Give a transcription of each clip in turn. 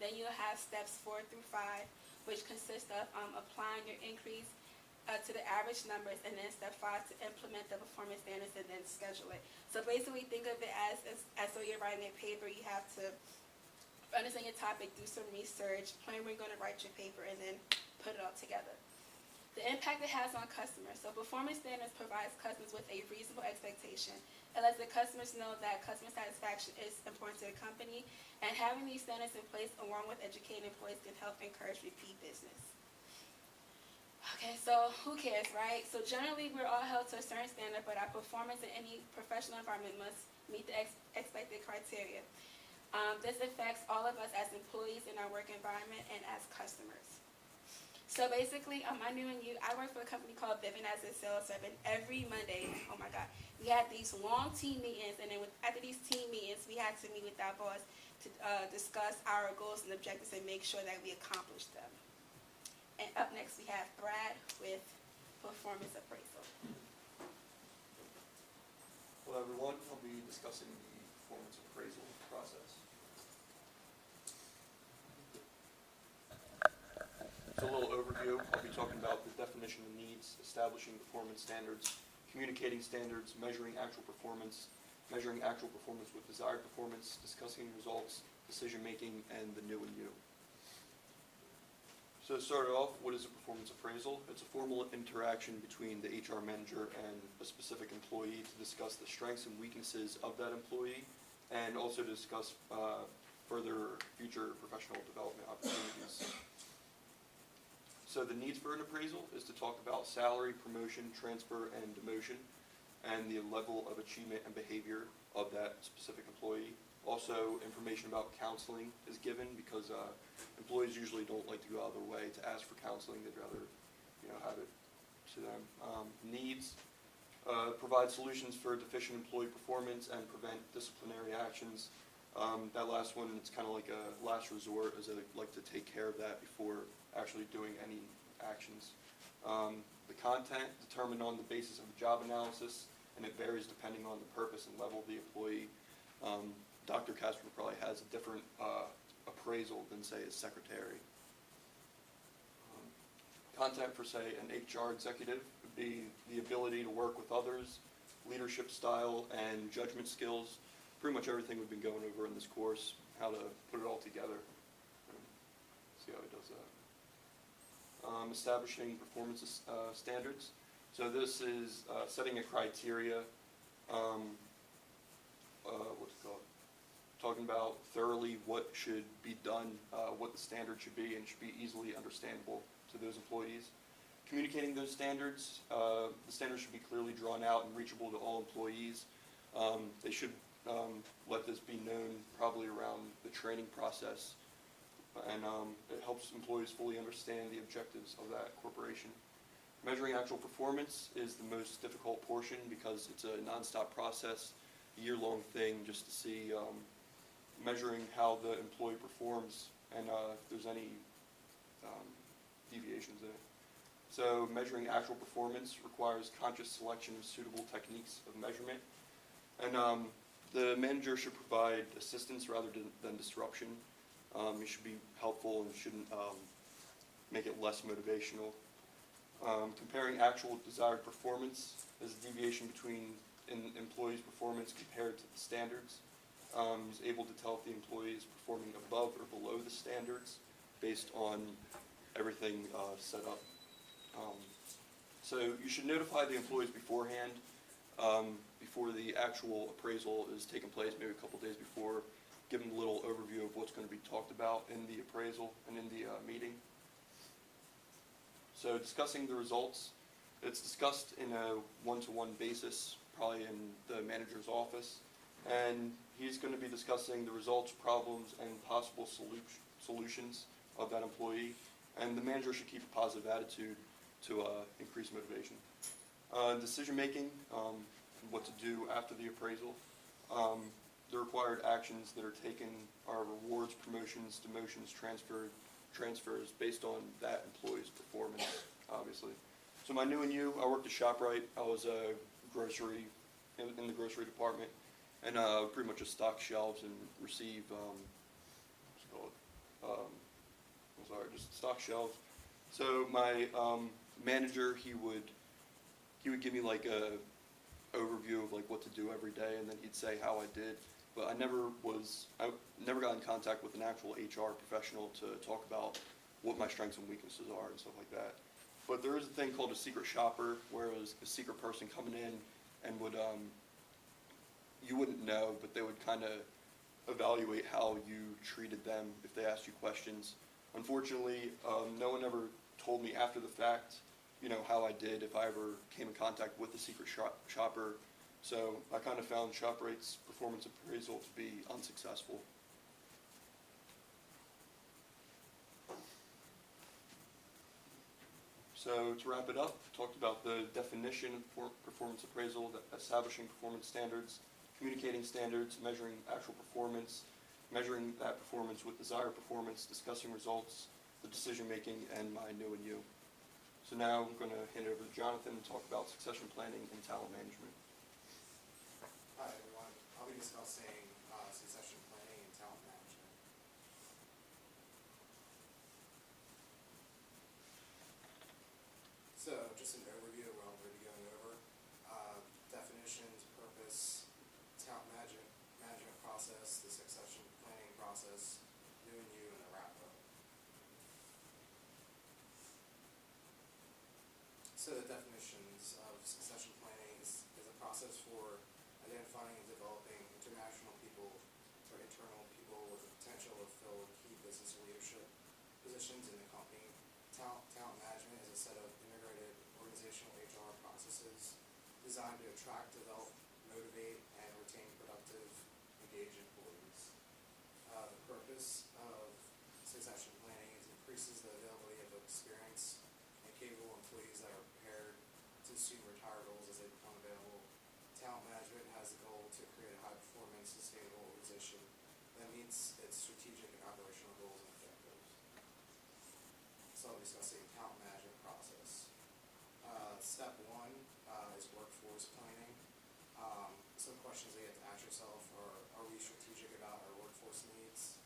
Then you'll have steps 4 through 5, which consist of applying your increase to the average numbers, and then step 5 to implement the performance standards and then schedule it. So basically think of it as though you're writing a paper. You have to understand your topic, do some research, plan where you're going to write your paper, and then put it all together. The impact it has on customers. So performance standards provides customers with a reasonable expectation. It lets the customers know that customer satisfaction is important to the company, and having these standards in place along with educating employees can help encourage repeat business. Okay, so who cares, right? So generally we're all held to a certain standard, but our performance in any professional environment must meet the expected criteria. This affects all of us as employees in our work environment and as customers. So basically, I knew you. I work for a company called Vivint as a sales rep, and every Monday, oh my God, we had these long team meetings, and then after these team meetings, we had to meet with our boss to discuss our goals and objectives and make sure that we accomplished them. And up next, we have Brad with performance appraisal. Hello, everyone. I'll be discussing the performance appraisal process. So a little overview. I'll be talking about the definition of needs, establishing performance standards, communicating standards, measuring actual performance with desired performance, discussing results, decision-making, and the new and you. So to start off, what is a performance appraisal? It's a formal interaction between the HR manager and a specific employee to discuss the strengths and weaknesses of that employee, and also to discuss further future professional development opportunities. So the needs for an appraisal is to talk about salary, promotion, transfer, and demotion, and the level of achievement and behavior of that specific employee. Also, information about counseling is given because employees usually don't like to go out of their way to ask for counseling. They'd rather, have it to them. Needs provide solutions for deficient employee performance and prevent disciplinary actions. That last one, it's kind of like a last resort, as I like to take care of that before actually doing any actions. The content determined on the basis of a job analysis, and it varies depending on the purpose and level of the employee. Dr. Casper probably has a different appraisal than, say, his secretary. Content for, say, an HR executive would be the ability to work with others, leadership style, and judgment skills. Pretty much everything we've been going over in this course, how to put it all together. See how he does that. Establishing performance standards. So this is setting a criteria, talking about thoroughly what should be done, what the standard should be, and should be easily understandable to those employees. Communicating those standards, the standards should be clearly drawn out and reachable to all employees. They should let this be known probably around the training process, and it helps employees fully understand the objectives of that corporation. Measuring actual performance is the most difficult portion because it's a nonstop process, year-long thing, just to see measuring how the employee performs and if there's any deviations in it. So measuring actual performance requires conscious selection of suitable techniques of measurement, and the manager should provide assistance rather than disruption. It should be helpful and shouldn't make it less motivational. Comparing actual desired performance is a deviation between an employee's performance compared to the standards. Is able to tell if the employee is performing above or below the standards based on everything set up. So you should notify the employees beforehand, before the actual appraisal is taking place, maybe a couple days before. Give them a little overview of what's going to be talked about in the appraisal and in the meeting. So discussing the results, it's discussed in a one-to-one basis, probably in the manager's office, and he's going to be discussing the results, problems, and possible solutions of that employee, and the manager should keep a positive attitude to increase motivation. Decision-making, what to do after the appraisal. The required actions that are taken are rewards, promotions, demotions, transfers based on that employee's performance, obviously. So my new and you, I worked at ShopRite. I was a grocery in the grocery department, and pretty much just stock shelves and receive just stock shelves. So my manager, he would give me like a overview of like what to do every day, and then he'd say how I did. But I never got in contact with an actual HR professional to talk about what my strengths and weaknesses are and stuff like that. But there is a thing called a secret shopper, where it was a secret person coming in and would you wouldn't know, but they would kind of evaluate how you treated them if they asked you questions. Unfortunately, no one ever told me after the fact, you know, how I did if I ever came in contact with the secret shopper. So I kind of found ShopRite's performance appraisal to be unsuccessful. So to wrap it up, talked about the definition of performance appraisal, establishing performance standards, communicating standards, measuring actual performance, measuring that performance with desired performance, discussing results, the decision making, and my new and you. So now I'm going to hand it over to Jonathan and talk about succession planning and talent management. Hi everyone, I'll be discussing succession planning and talent management. So just an overview of what I'm going to be going over. Definitions, purpose, talent management process, the succession planning process, new and you, and a wrap up. So the definitions of succession planning is a process for identifying and developing international people or internal people with the potential to fill key business leadership positions in the company. Talent management is a set of integrated organizational HR processes designed to attract, develop, motivate, and retain productive, engaged employees. The purpose of succession planning is increases the availability of experienced and capable employees that are prepared to assume retired roles as they become available. Talent management has the goal to create a high-performance, sustainable organization that meets its strategic and operational goals and objectives. So I'll be discussing talent management process. Step one is workforce planning. Some questions that you have to ask yourself are we strategic about our workforce needs?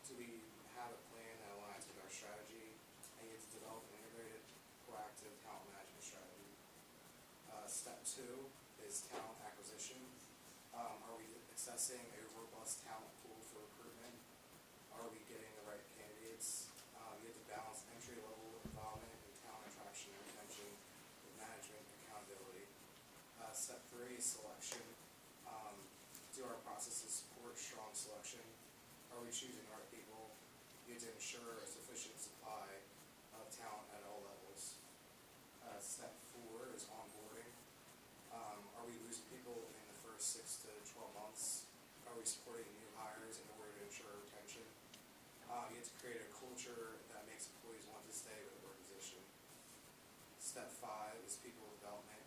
Do we have a plan that aligns with our strategy? And you have to develop an integrated, proactive talent management strategy. Step two is talent acquisition. Are we accessing a robust talent pool for recruitment? Are we getting the right candidates? You have to balance entry-level involvement in talent attraction and retention with management accountability. Step three is selection. Do our processes support strong selection? Are we choosing the right people? You have to ensure a sufficient supply of talent at all levels. Step four is onboarding. Are we losing people in the first 6 to 12 months? Are we supporting new hires in order to ensure retention? You have to create a culture that makes employees want to stay with the organization. Step five is people development.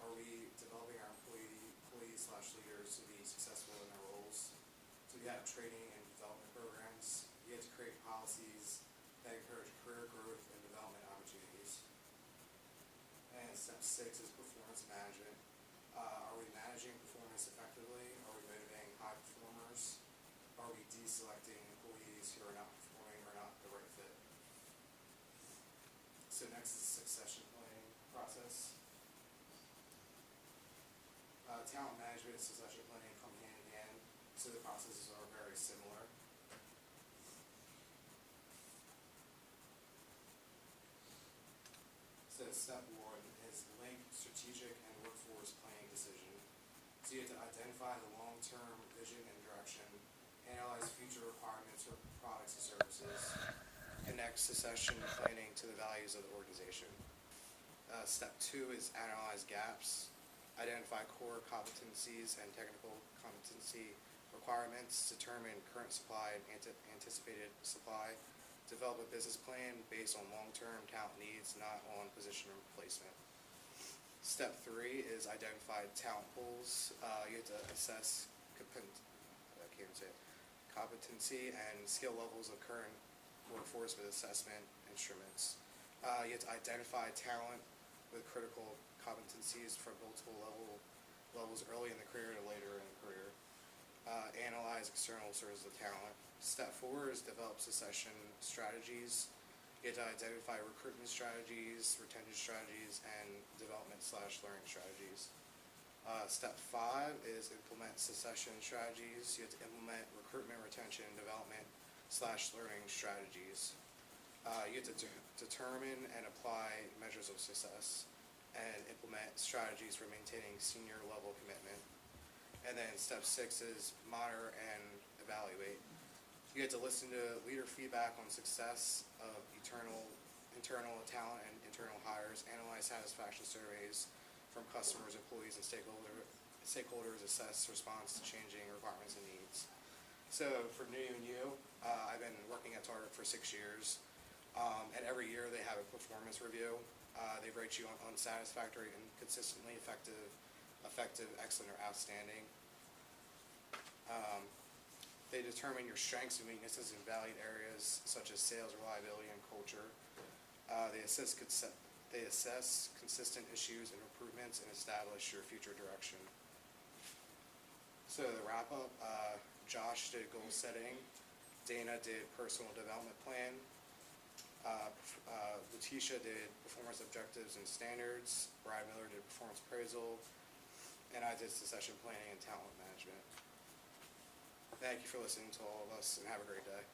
Are we developing our employees/leaders to be successful in their roles? So we have training and development programs. You have to create policies that encourage career growth and development opportunities. And step six is performance management. Are we managing performance effectively? Are we motivating high performers? Are we deselecting employees who are not performing or not the right fit? So next is succession planning process. Talent management and succession planning come hand in hand, so the processes are very similar. So step one is link strategic and workforce planning decision. So you have to identify the long-term vision and direction, analyze future requirements for products and services, connect succession planning to the values of the organization. Step two is analyze gaps, identify core competencies and technical competency requirements, determine current supply and anticipated supply, develop a business plan based on long-term talent needs, not on position replacement. Step three is identify talent pools. You have to assess competency and skill levels of current workforce with assessment instruments. You have to identify talent with critical competencies from multiple levels early in the career to later in the career. analyze external sources of talent. Step 4 is develop succession strategies. You have to identify recruitment strategies, retention strategies, and development/learning strategies. Step 5 is implement succession strategies. You have to implement recruitment, retention, and development/learning strategies. You have to determine and apply measures of success and implement strategies for maintaining senior level commitment. And then step 6 is monitor and evaluate. You have to listen to leader feedback on success of internal talent and internal hires, analyze satisfaction surveys from customers, employees, and stakeholders, assess response to changing requirements and needs. So for New and You, I've been working at Target for 6 years, and every year they have a performance review. They rate you on satisfactory and consistently effective, excellent, or outstanding. They determine your strengths and weaknesses in valued areas such as sales, reliability, and culture. They assess consistent issues and improvements and establish your future direction. So the wrap up, Josh did goal setting, Dana did personal development plan, Letitia did performance objectives and standards, Brad Miller did performance appraisal, and I did succession planning and talent management. Thank you for listening to all of us, and have a great day.